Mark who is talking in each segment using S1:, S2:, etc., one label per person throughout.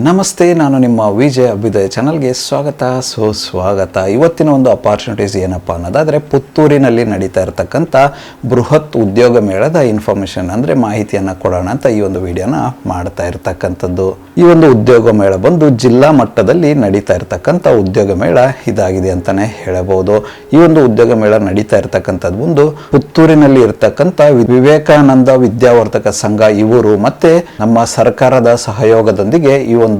S1: ನಮಸ್ತೆ, ನಾನು ನಿಮ್ಮ ವಿಜಯ್ ಅಭ್ಯುದಯ ಚಾನಲ್ಗೆ ಸ್ವಾಗತ ಸುಸ್ವಾಗತ. ಇವತ್ತಿನ ಒಂದು ಅಪಾರ್ಚುನಿಟೀಸ್ ಏನಪ್ಪ ಅನ್ನೋದಾದರೆ, ಪುತ್ತೂರಿನಲ್ಲಿ ನಡೀತಾ ಇರತಕ್ಕಂಥ ಬೃಹತ್ ಉದ್ಯೋಗ ಮೇಳದ ಇನ್ಫಾರ್ಮೇಷನ್ ಅಂದರೆ ಮಾಹಿತಿಯನ್ನು ಕೊಡೋಣ ಅಂತ ಈ ಒಂದು ವಿಡಿಯೋನ ಮಾಡ್ತಾ ಇರ್ತಕ್ಕಂಥದ್ದು. ಈ ಒಂದು ಉದ್ಯೋಗ ಮೇಳ ಬಂದು ಜಿಲ್ಲಾ ಮಟ್ಟದಲ್ಲಿ ನಡೀತಾ ಇರತಕ್ಕಂಥ ಉದ್ಯೋಗ ಮೇಳ ಇದಾಗಿದೆ ಅಂತಲೇ ಹೇಳಬಹುದು. ಈ ಒಂದು ಉದ್ಯೋಗ ಮೇಳ ನಡೀತಾ ಇರತಕ್ಕಂಥದ್ದು ಒಂದು ಪುತ್ತೂರಿನಲ್ಲಿ ಇರತಕ್ಕಂಥ ವಿವೇಕಾನಂದ ವಿದ್ಯಾವರ್ಧಕ ಸಂಘ ಇವರು ಮತ್ತೆ ನಮ್ಮ ಸರ್ಕಾರದ ಸಹಯೋಗದೊಂದಿಗೆ ಈ ಒಂದು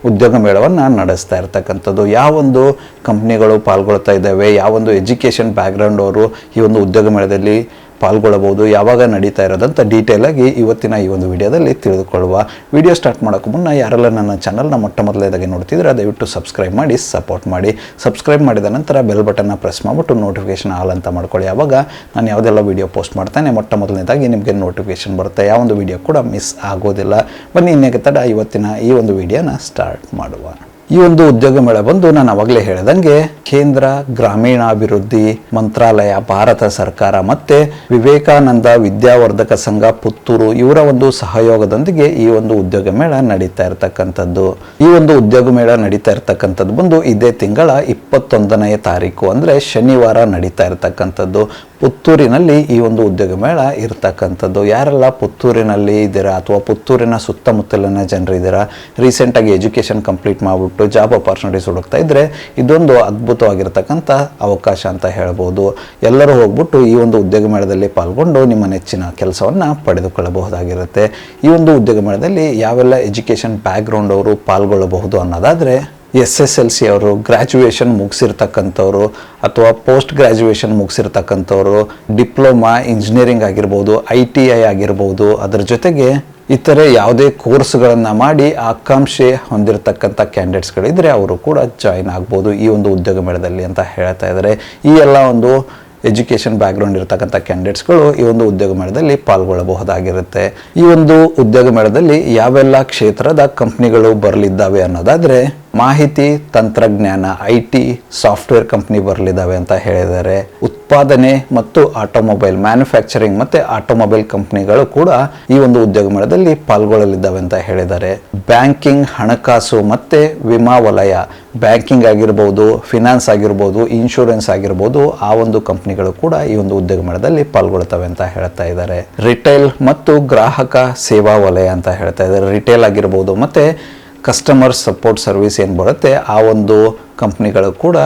S1: ಉದ್ಯೋಗ ಮೇಳವನ್ನು ನಡೆಸ್ತಾ ಇರ್ತಕ್ಕಂಥದ್ದು. ಯಾವೊಂದು ಕಂಪ್ನಿಗಳು ಪಾಲ್ಗೊಳ್ತಾ ಇದ್ದಾವೆ, ಯಾವೊಂದು ಎಜುಕೇಷನ್ ಬ್ಯಾಕ್ಗ್ರೌಂಡ್ ಅವರು ಈ ಒಂದು ಉದ್ಯೋಗ ಮೇಳದಲ್ಲಿ ಪಾಲ್ಗೊಳ್ಳಬಹುದು, ಯಾವಾಗ ನಡೀತಾ ಇರೋದಂತ ಡೀಟೇಲ್ ಆಗಿ ಇವತ್ತಿನ ಈ ಒಂದು ವಿಡಿಯೋದಲ್ಲಿ ತಿಳಿದುಕೊಳ್ಳುವ. ವಿಡಿಯೋ ಸ್ಟಾರ್ಟ್ ಮಾಡೋಕ್ಕೂ ಮುನ್ನ ಯಾರೆಲ್ಲ ನನ್ನ ಚಾನಲ್ನ ಮೊಟ್ಟ ಮೊದಲನೇದಾಗಿ ನೋಡ್ತಿದ್ರೆ ದಯವಿಟ್ಟು ಸಬ್ಸ್ಕ್ರೈಬ್ ಮಾಡಿ ಸಪೋರ್ಟ್ ಮಾಡಿ. ಸಬ್ಸ್ಕ್ರೈಬ್ ಮಾಡಿದ ನಂತರ ಬೆಲ್ ಬಟನ್ನ ಪ್ರೆಸ್ ಮಾಡಿಬಿಟ್ಟು ನೋಟಿಫಿಕೇಶನ್ ಆಲ್ ಅಂತ ಮಾಡ್ಕೊಳ್ಳಿ. ಆವಾಗ ನಾನು ಯಾವುದೆಲ್ಲ ವಿಡಿಯೋ ಪೋಸ್ಟ್ ಮಾಡ್ತೇನೆ ಮೊಟ್ಟ ಮೊದಲನೇದಾಗಿ ನಿಮಗೆ ನೋಟಿಫಿಕೇಶನ್ ಬರುತ್ತೆ, ಯಾವೊಂದು ವಿಡಿಯೋ ಕೂಡ ಮಿಸ್ ಆಗೋದಿಲ್ಲ. ಬನ್ನಿ ಇನ್ನೇಕೆ ತಡ ಇವತ್ತಿನ ಈ ಒಂದು ವಿಡಿಯೋನ ಸ್ಟಾರ್ಟ್ ಮಾಡುವ. ಈ ಒಂದು ಉದ್ಯೋಗ ಮೇಳ ಬಂದು ನಾನು ಅವಾಗಲೇ ಹೇಳಿದಂಗೆ ಕೇಂದ್ರ ಗ್ರಾಮೀಣಾಭಿವೃದ್ಧಿ ಮಂತ್ರಾಲಯ, ಭಾರತ ಸರ್ಕಾರ ಮತ್ತೆ ವಿವೇಕಾನಂದ ವಿದ್ಯಾವರ್ಧಕ ಸಂಘ ಪುತ್ತೂರು ಇವರ ಒಂದು ಸಹಯೋಗದೊಂದಿಗೆ ಈ ಒಂದು ಉದ್ಯೋಗ ಮೇಳ ನಡೀತಾ ಇರತಕ್ಕಂಥದ್ದು. ಈ ಒಂದು ಉದ್ಯೋಗ ಮೇಳ ನಡೀತಾ ಇರತಕ್ಕಂಥದ್ದು ಬಂದು ಇದೇ ತಿಂಗಳ 21ನೇ ತಾರೀಕು ಅಂದರೆ ಶನಿವಾರ ನಡೀತಾ ಇರತಕ್ಕಂಥದ್ದು. ಪುತ್ತೂರಿನಲ್ಲಿ ಈ ಒಂದು ಉದ್ಯೋಗ ಮೇಳ ಇರ್ತಕ್ಕಂಥದ್ದು. ಯಾರೆಲ್ಲ ಪುತ್ತೂರಿನಲ್ಲಿ ಇದ್ದೀರಾ ಅಥವಾ ಪುತ್ತೂರಿನ ಸುತ್ತಮುತ್ತಲಿನ ಜನರು ಇದ್ದೀರಾ, ರೀಸೆಂಟಾಗಿ ಎಜುಕೇಷನ್ ಕಂಪ್ಲೀಟ್ ಮಾಡಿಬಿಟ್ಟು ಜಾಬ್ ಅಪಾರ್ಚುನಿಟೀಸ್ ಹುಡುಕ್ತಾ ಇದ್ದರೆ ಇದೊಂದು ಅದ್ಭುತವಾಗಿರ್ತಕ್ಕಂಥ ಅವಕಾಶ ಅಂತ ಹೇಳ್ಬೋದು. ಎಲ್ಲರೂ ಹೋಗ್ಬಿಟ್ಟು ಈ ಒಂದು ಉದ್ಯೋಗ ಮೇಳದಲ್ಲಿ ಪಾಲ್ಗೊಂಡು ನಿಮ್ಮ ನೆಚ್ಚಿನ ಕೆಲಸವನ್ನು ಪಡೆದುಕೊಳ್ಳಬಹುದಾಗಿರುತ್ತೆ. ಈ ಒಂದು ಉದ್ಯೋಗ ಮೇಳದಲ್ಲಿ ಯಾವೆಲ್ಲ ಎಜುಕೇಷನ್ ಬ್ಯಾಕ್ಗ್ರೌಂಡ್ ಅವರು ಪಾಲ್ಗೊಳ್ಳಬಹುದು ಅನ್ನೋದಾದರೆ, SSLC ಅವರು, ಗ್ರ್ಯಾಜುಯೇಷನ್ ಮುಗಿಸಿರ್ತಕ್ಕಂಥವ್ರು ಅಥವಾ ಪೋಸ್ಟ್ ಗ್ರ್ಯಾಜುಯೇಷನ್ ಮುಗಿಸಿರ್ತಕ್ಕಂಥವ್ರು, ಡಿಪ್ಲೊಮಾ ಇಂಜಿನಿಯರಿಂಗ್ ಆಗಿರ್ಬೋದು, ITI ಆಗಿರ್ಬೋದು, ಅದರ ಜೊತೆಗೆ ಇತರೆ ಯಾವುದೇ ಕೋರ್ಸ್ಗಳನ್ನು ಮಾಡಿ ಆಕಾಂಕ್ಷೆ ಹೊಂದಿರತಕ್ಕಂಥ ಕ್ಯಾಂಡಿಡೇಟ್ಸ್ಗಳಿದ್ರೆ ಅವರು ಕೂಡ ಜಾಯಿನ್ ಆಗ್ಬೋದು ಈ ಒಂದು ಉದ್ಯೋಗ ಮೇಳದಲ್ಲಿ ಅಂತ ಹೇಳ್ತಾ ಇದ್ದಾರೆ. ಈ ಎಲ್ಲ ಒಂದು ಎಜುಕೇಷನ್ ಬ್ಯಾಕ್ಗ್ರೌಂಡ್ ಇರತಕ್ಕಂಥ ಕ್ಯಾಂಡಿಡೇಟ್ಸ್ಗಳು ಈ ಒಂದು ಉದ್ಯೋಗ ಮೇಳದಲ್ಲಿ ಪಾಲ್ಗೊಳ್ಳಬಹುದಾಗಿರುತ್ತೆ. ಈ ಒಂದು ಉದ್ಯೋಗ ಮೇಳದಲ್ಲಿ ಯಾವೆಲ್ಲ ಕ್ಷೇತ್ರದ ಕಂಪ್ನಿಗಳು ಬರಲಿದ್ದಾವೆ ಅನ್ನೋದಾದರೆ, ಮಾಹಿತಿ ತಂತ್ರಜ್ಞಾನ IT ಸಾಫ್ಟ್ವೇರ್ ಕಂಪ್ನಿ ಬರಲಿದ್ದಾವೆ ಅಂತ ಹೇಳಿದ್ದಾರೆ. ಉತ್ಪಾದನೆ ಮತ್ತು ಆಟೋಮೊಬೈಲ್ ಮ್ಯಾನುಫ್ಯಾಕ್ಚರಿಂಗ್ ಮತ್ತು ಆಟೋಮೊಬೈಲ್ ಕಂಪ್ನಿಗಳು ಕೂಡ ಈ ಒಂದು ಉದ್ಯೋಗ ಮೇಳದಲ್ಲಿ ಪಾಲ್ಗೊಳ್ಳಲಿದ್ದಾವೆ ಅಂತ ಹೇಳಿದ್ದಾರೆ. ಬ್ಯಾಂಕಿಂಗ್, ಹಣಕಾಸು ಮತ್ತು ವಿಮಾ ವಲಯ, ಬ್ಯಾಂಕಿಂಗ್ ಆಗಿರ್ಬೋದು, ಫಿನಾನ್ಸ್ ಆಗಿರ್ಬೋದು, ಇನ್ಶೂರೆನ್ಸ್ ಆಗಿರ್ಬೋದು, ಆ ಒಂದು ಕಂಪ್ನಿಗಳು ಕೂಡ ಈ ಒಂದು ಉದ್ಯೋಗ ಮೇಳದಲ್ಲಿ ಪಾಲ್ಗೊಳ್ತವೆ ಅಂತ ಹೇಳ್ತಾ ಇದ್ದಾರೆ. ರಿಟೇಲ್ ಮತ್ತು ಗ್ರಾಹಕ ಸೇವಾ ವಲಯ ಅಂತ ಹೇಳ್ತಾ ಇದ್ದಾರೆ. ರಿಟೇಲ್ ಆಗಿರ್ಬೋದು ಮತ್ತು ಕಸ್ಟಮರ್ ಸಪೋರ್ಟ್ ಸರ್ವಿಸ್ ಏನು ಬರುತ್ತೆ ಆ ಒಂದು ಕಂಪ್ನಿಗಳು ಕೂಡ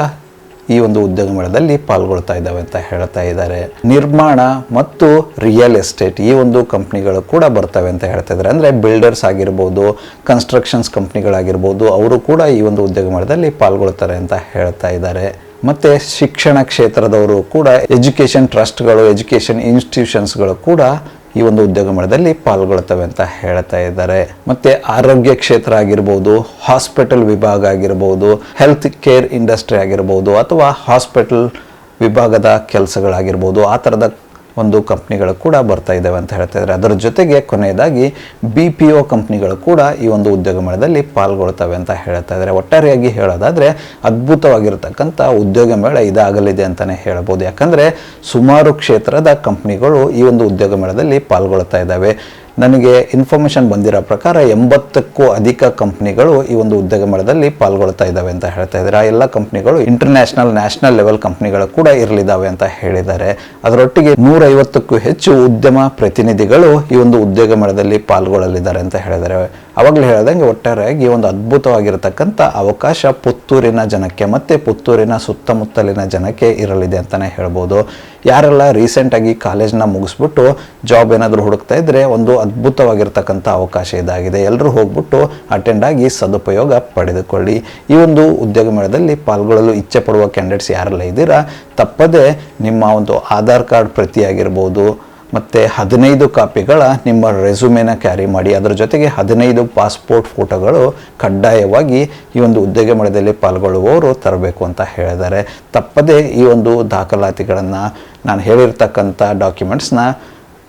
S1: ಈ ಒಂದು ಉದ್ಯೋಗ ಮೇಳದಲ್ಲಿ ಪಾಲ್ಗೊಳ್ತಾ ಇದ್ದಾವೆ ಅಂತ ಹೇಳ್ತಾ ಇದ್ದಾರೆ. ನಿರ್ಮಾಣ ಮತ್ತು ರಿಯಲ್ ಎಸ್ಟೇಟ್ ಈ ಒಂದು ಕಂಪ್ನಿಗಳು ಕೂಡ ಬರ್ತವೆ ಅಂತ ಹೇಳ್ತಾ ಇದ್ದಾರೆ. ಅಂದರೆ ಬಿಲ್ಡರ್ಸ್ ಆಗಿರ್ಬೋದು, ಕನ್ಸ್ಟ್ರಕ್ಷನ್ಸ್ ಕಂಪ್ನಿಗಳಾಗಿರ್ಬೋದು, ಅವರು ಕೂಡ ಈ ಒಂದು ಉದ್ಯೋಗ ಮೇಳದಲ್ಲಿ ಪಾಲ್ಗೊಳ್ತಾರೆ ಅಂತ ಹೇಳ್ತಾ ಇದ್ದಾರೆ. ಮತ್ತು ಶಿಕ್ಷಣ ಕ್ಷೇತ್ರದವರು ಕೂಡ, ಎಜುಕೇಷನ್ ಟ್ರಸ್ಟ್ಗಳು, ಎಜುಕೇಷನ್ ಇನ್ಸ್ಟಿಟ್ಯೂಷನ್ಸ್ಗಳು ಕೂಡ ಈ ಒಂದು ಉದ್ಯೋಗ ಮೇಳದಲ್ಲಿ ಪಾಲ್ಗೊಳ್ತವೆ ಅಂತ ಹೇಳ್ತಾ ಇದ್ದಾರೆ. ಮತ್ತು ಆರೋಗ್ಯ ಕ್ಷೇತ್ರ ಆಗಿರ್ಬೋದು, ಹಾಸ್ಪಿಟಲ್ ವಿಭಾಗ ಆಗಿರ್ಬೋದು, ಹೆಲ್ತ್ ಕೇರ್ ಇಂಡಸ್ಟ್ರಿ ಆಗಿರ್ಬೋದು, ಅಥವಾ ಹಾಸ್ಪಿಟಲ್ ವಿಭಾಗದ ಕೆಲಸಗಳಾಗಿರ್ಬೋದು, ಆ ಥರದ ಒಂದು ಕಂಪ್ನಿಗಳು ಕೂಡ ಬರ್ತಾ ಇದ್ದಾವೆ ಅಂತ ಹೇಳ್ತಾ ಇದ್ದಾರೆ. ಅದರ ಜೊತೆಗೆ ಕೊನೆಯದಾಗಿ BPO ಕಂಪ್ನಿಗಳು ಕೂಡ ಈ ಒಂದು ಉದ್ಯೋಗ ಮೇಳದಲ್ಲಿ ಪಾಲ್ಗೊಳ್ತವೆ ಅಂತ ಹೇಳ್ತಾ ಇದ್ದಾರೆ. ಒಟ್ಟಾರೆಯಾಗಿ ಹೇಳೋದಾದರೆ ಅದ್ಭುತವಾಗಿರ್ತಕ್ಕಂಥ ಉದ್ಯೋಗ ಮೇಳ ಇದಾಗಲಿದೆ ಅಂತಲೇ ಹೇಳ್ಬೋದು. ಯಾಕಂದರೆ ಸುಮಾರು ಕ್ಷೇತ್ರದ ಕಂಪ್ನಿಗಳು ಈ ಒಂದು ಉದ್ಯೋಗ ಮೇಳದಲ್ಲಿ ಪಾಲ್ಗೊಳ್ತಾ ಇದ್ದಾವೆ. ನನಗೆ ಇನ್ಫಾರ್ಮೇಷನ್ ಬಂದಿರೋ ಪ್ರಕಾರ 80ಕ್ಕೂ ಅಧಿಕ ಕಂಪ್ನಿಗಳು ಈ ಒಂದು ಉದ್ಯೋಗ ಮೇಳದಲ್ಲಿ ಪಾಲ್ಗೊಳ್ತಾ ಇದ್ದಾವೆ ಅಂತ ಹೇಳ್ತಾ ಇದ್ದಾರೆ. ಆ ಎಲ್ಲ ಕಂಪ್ನಿಗಳು ಇಂಟರ್ನ್ಯಾಷನಲ್, ನ್ಯಾಷನಲ್ ಲೆವೆಲ್ ಕಂಪ್ನಿಗಳು ಕೂಡ ಇರಲಿದ್ದಾವೆ ಅಂತ ಹೇಳಿದ್ದಾರೆ. ಅದರೊಟ್ಟಿಗೆ 150ಕ್ಕೂ ಹೆಚ್ಚು ಉದ್ಯಮ ಪ್ರತಿನಿಧಿಗಳು ಈ ಒಂದು ಉದ್ಯೋಗ ಮೇಳದಲ್ಲಿ ಪಾಲ್ಗೊಳ್ಳಲಿದ್ದಾರೆ ಅಂತ ಹೇಳಿದ್ದಾರೆ. ಅವಾಗಲೇ ಹೇಳಿದಂಗೆ ಒಟ್ಟಾರೆಯಾಗಿ ಈ ಒಂದು ಅದ್ಭುತವಾಗಿರತಕ್ಕಂಥ ಅವಕಾಶ ಪುತ್ತೂರಿನ ಜನಕ್ಕೆ ಮತ್ತು ಪುತ್ತೂರಿನ ಸುತ್ತಮುತ್ತಲಿನ ಜನಕ್ಕೆ ಇರಲಿದೆ ಅಂತಲೇ ಹೇಳ್ಬೋದು. ಯಾರೆಲ್ಲ ರೀಸೆಂಟಾಗಿ ಕಾಲೇಜ್ನ ಮುಗಿಸ್ಬಿಟ್ಟು ಜಾಬ್ ಏನಾದರೂ ಹುಡುಕ್ತಾ ಇದ್ದರೆ ಒಂದು ಅದ್ಭುತವಾಗಿರ್ತಕ್ಕಂಥ ಅವಕಾಶ ಇದಾಗಿದೆ. ಎಲ್ಲರೂ ಹೋಗ್ಬಿಟ್ಟು ಅಟೆಂಡ್ ಆಗಿ ಸದುಪಯೋಗ ಪಡೆದುಕೊಳ್ಳಿ. ಈ ಒಂದು ಉದ್ಯೋಗ ಮೇಳದಲ್ಲಿ ಪಾಲ್ಗೊಳ್ಳಲು ಇಚ್ಛೆ ಪಡುವ ಕ್ಯಾಂಡಿಡೇಟ್ಸ್ ಯಾರೆಲ್ಲ ಇದ್ದೀರಾ, ತಪ್ಪದೆ ನಿಮ್ಮ ಒಂದು ಆಧಾರ್ ಕಾರ್ಡ್ ಪ್ರತಿಯಾಗಿರ್ಬೋದು ಮತ್ತು 15 ಕಾಪಿಗಳ ನಿಮ್ಮ ರೆಸ್ಯೂಮೇನ ಕ್ಯಾರಿ ಮಾಡಿ. ಅದರ ಜೊತೆಗೆ 15 ಪಾಸ್ಪೋರ್ಟ್ ಫೋಟೋಗಳು ಕಡ್ಡಾಯವಾಗಿ ಈ ಒಂದು ಉದ್ಯೋಗ ಮೇಳದಲ್ಲಿ ಪಾಲ್ಗೊಳ್ಳುವವರು ತರಬೇಕು ಅಂತ ಹೇಳಿದ್ದಾರೆ. ತಪ್ಪದೆ ಈ ಒಂದು ದಾಖಲಾತಿಗಳನ್ನು, ನಾನು ಹೇಳಿರ್ತಕ್ಕಂಥ ಡಾಕ್ಯುಮೆಂಟ್ಸ್ನ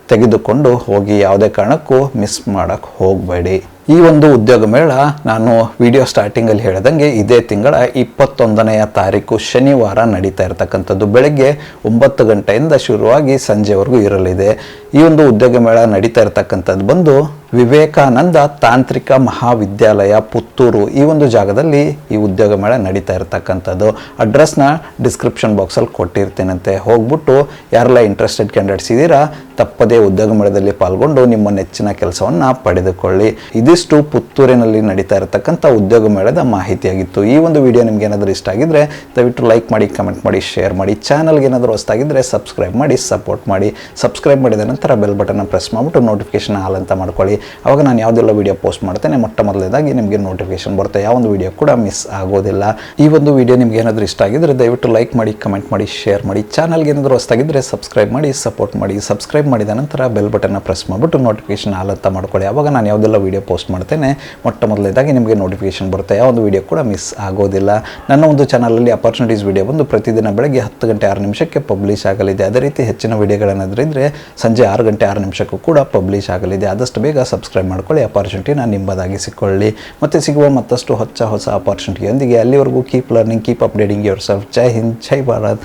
S1: ತೆಗೆದುಕೊಂಡು ಹೋಗಿ, ಯಾವುದೇ ಕಾರಣಕ್ಕೂ ಮಿಸ್ ಮಾಡೋಕ್ಕೆ ಹೋಗಬೇಡಿ. ಈ ಒಂದು ಉದ್ಯೋಗ ಮೇಳ ನಾನು ವಿಡಿಯೋ ಸ್ಟಾರ್ಟಿಂಗಲ್ಲಿ ಹೇಳಿದಂಗೆ ಇದೇ ತಿಂಗಳ 21ನೇ ತಾರೀಕು ಶನಿವಾರ ನಡೀತಾ ಇರತಕ್ಕಂಥದ್ದು. ಬೆಳಗ್ಗೆ 9 ಗಂಟೆಯಿಂದ ಶುರುವಾಗಿ ಸಂಜೆವರೆಗೂ ಇರಲಿದೆ. ಈ ಒಂದು ಉದ್ಯೋಗ ಮೇಳ ನಡೀತಾ ಇರತಕ್ಕಂಥದ್ದು ಬಂದು ವಿವೇಕಾನಂದ ತಾಂತ್ರಿಕ ಮಹಾವಿದ್ಯಾಲಯ ಪುತ್ತೂರು ಈ ಒಂದು ಜಾಗದಲ್ಲಿ ಈ ಉದ್ಯೋಗ ಮೇಳ ನಡೀತಾ ಇರತಕ್ಕಂಥದ್ದು. ಅಡ್ರೆಸ್ನ ಡಿಸ್ಕ್ರಿಪ್ಷನ್ ಬಾಕ್ಸಲ್ಲಿ ಕೊಟ್ಟಿರ್ತೀನಂತೆ, ಹೋಗ್ಬಿಟ್ಟು ಯಾರೆಲ್ಲ ಇಂಟ್ರೆಸ್ಟೆಡ್ ಕ್ಯಾಂಡಿಡೇಟ್ಸ್ ಇದ್ದೀರಾ ತಪ್ಪದೇ ಉದ್ಯೋಗ ಮೇಳದಲ್ಲಿ ಪಾಲ್ಗೊಂಡು ನಿಮ್ಮ ನೆಚ್ಚಿನ ಕೆಲಸವನ್ನು ಪಡೆದುಕೊಳ್ಳಿ. ಇದಿಷ್ಟು ಪುತ್ತೂರಿನಲ್ಲಿ ನಡೀತಾ ಇರತಕ್ಕಂಥ ಉದ್ಯೋಗ ಮೇಳದ ಮಾಹಿತಿಯಾಗಿತ್ತು. ಈ ಒಂದು ವಿಡಿಯೋ ನಿಮ್ಗೆ ಏನಾದರೂ ಇಷ್ಟ ಆಗಿದ್ರೆ ದಯವಿಟ್ಟು ಲೈಕ್ ಮಾಡಿ, ಕಮೆಂಟ್ ಮಾಡಿ, ಶೇರ್ ಮಾಡಿ. ಚಾನಲ್ಗೆ ಏನಾದರೂ ಹೊಸದಾಗಿದ್ದರೆ ಸಬ್ಸ್ಕ್ರೈಬ್ ಮಾಡಿ, ಸಪೋರ್ಟ್ ಮಾಡಿ. ಸಬ್ಸ್ಕ್ರೈಬ್ ಮಾಡಿದ ನಂತರ ಬೆಲ್ ಬಟನ್ನ ಪ್ರೆಸ್ ಮಾಡಿಬಿಟ್ಟು ನೋಟಿಫಿಕೇಶನ್ ಆಲ್ ಅಂತ ಮಾಡ್ಕೊಳ್ಳಿ. ಅವಾಗ ನಾನು ಯಾವುದೆಲ್ಲ ವಿಡಿಯೋ ಪೋಸ್ಟ್ ಮಾಡ್ತೇನೆ ಮೊಟ್ಟ ಮೊದಲನೇದಾಗಿ ನಿಮಗೆ ನೋಟಿಫಿಕೇಶನ್ ಬರುತ್ತೆ, ಯಾವ ಒಂದು ವಿಡಿಯೋ ಕೂಡ ಮಿಸ್ ಆಗೋದಿಲ್ಲ. ಈ ಒಂದು ವಿಡಿಯೋ ನಿಮ್ಗೆ ಏನಾದರೂ ಇಷ್ಟ ಆಗಿದ್ರೆ ದಯವಿಟ್ಟು ಲೈಕ್ ಮಾಡಿ, ಕಮೆಂಟ್ ಮಾಡಿ, ಶೇರ್ ಮಾಡಿ. ಚಾನಲ್ಗೆ ಏನಾದರೂ ಹೊಸದಾಗಿದ್ದರೆ ಸಬ್ಸ್ಕ್ರೈಬ್ ಮಾಡಿ, ಸಪೋರ್ಟ್ ಮಾಡಿ. ಸಬ್ಸ್ಕ್ರೈಬ್ ಮಾಡಿದ ನಂತರ ಬೆಲ್ ಬಟನ್ನ ಪ್ರೆಸ್ ಮಾಡಿಬಿಟ್ಟು ನೋಟಿಫಿಕೇಶನ್ ಆಲ್ ಅಂತ ಮಾಡ್ಕೊಳ್ಳಿ. ಅವಾಗ ನಾನು ಯಾವುದೆಲ್ಲ ವಿಡಿಯೋ ಪೋಸ್ಟ್ ಮಾಡ್ತೇನೆ ಮೊಟ್ಟ ಮೊದಲನೇದಾಗಿ ನಿಮಗೆ ನೋಟಿಫಿಕೇಶನ್ ಬರುತ್ತೆ, ಯಾವ ಒಂದು ವಿಡಿಯೋ ಕೂಡ ಮಿಸ್ ಆಗೋದಿಲ್ಲ. ನನ್ನ ಒಂದು ಚಾನಲಲ್ಲಿ ಅಪಾರ್ಚುನಿಟೀಸ್ ವಿಡಿಯೋ ಬಂದು ಪ್ರತಿದಿನ ಬೆಳಗ್ಗೆ 10 ಗಂಟೆ 6 ನಿಮಿಷಕ್ಕೆ ಪಬ್ಲಿಷ್ ಆಗಲಿದೆ. ಅದೇ ರೀತಿ ಹೆಚ್ಚಿನ ವಿಡಿಯೋಗಳೇನಾದರೂ ಇದ್ದರೆ ಸಂಜೆ 6 ಗಂಟೆ 6 ನಿಮಿಷಕ್ಕೂ ಕೂಡ ಪಬ್ಲಿಷ್ ಆಗಲಿದೆ. ಆದಷ್ಟು ಬೇಗ ಸಬ್ಸ್ಕ್ರೈಬ್ ಮಾಡ್ಕೊಳ್ಳಿ, ಅಪಾರ್ಚುನಿಟಿನ ನಿಮ್ಮದಾಗಿಸಿಕೊಳ್ಳಿ. ಮತ್ತು ಸಿಗುವ ಮತ್ತಷ್ಟು ಹೊಸ ಅಪಾರ್ಚುನಿಟಿಯೊಂದಿಗೆ. ಅಲ್ಲಿವರೆಗೂ keep learning, keep updating yourself. ಜೈ ಹಿಂದ್, ಜೈ ಭಾರತ್,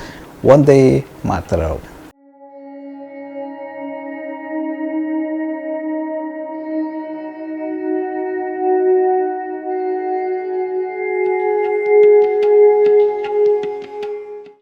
S1: ವಂದೇ ಮಾತರಂ.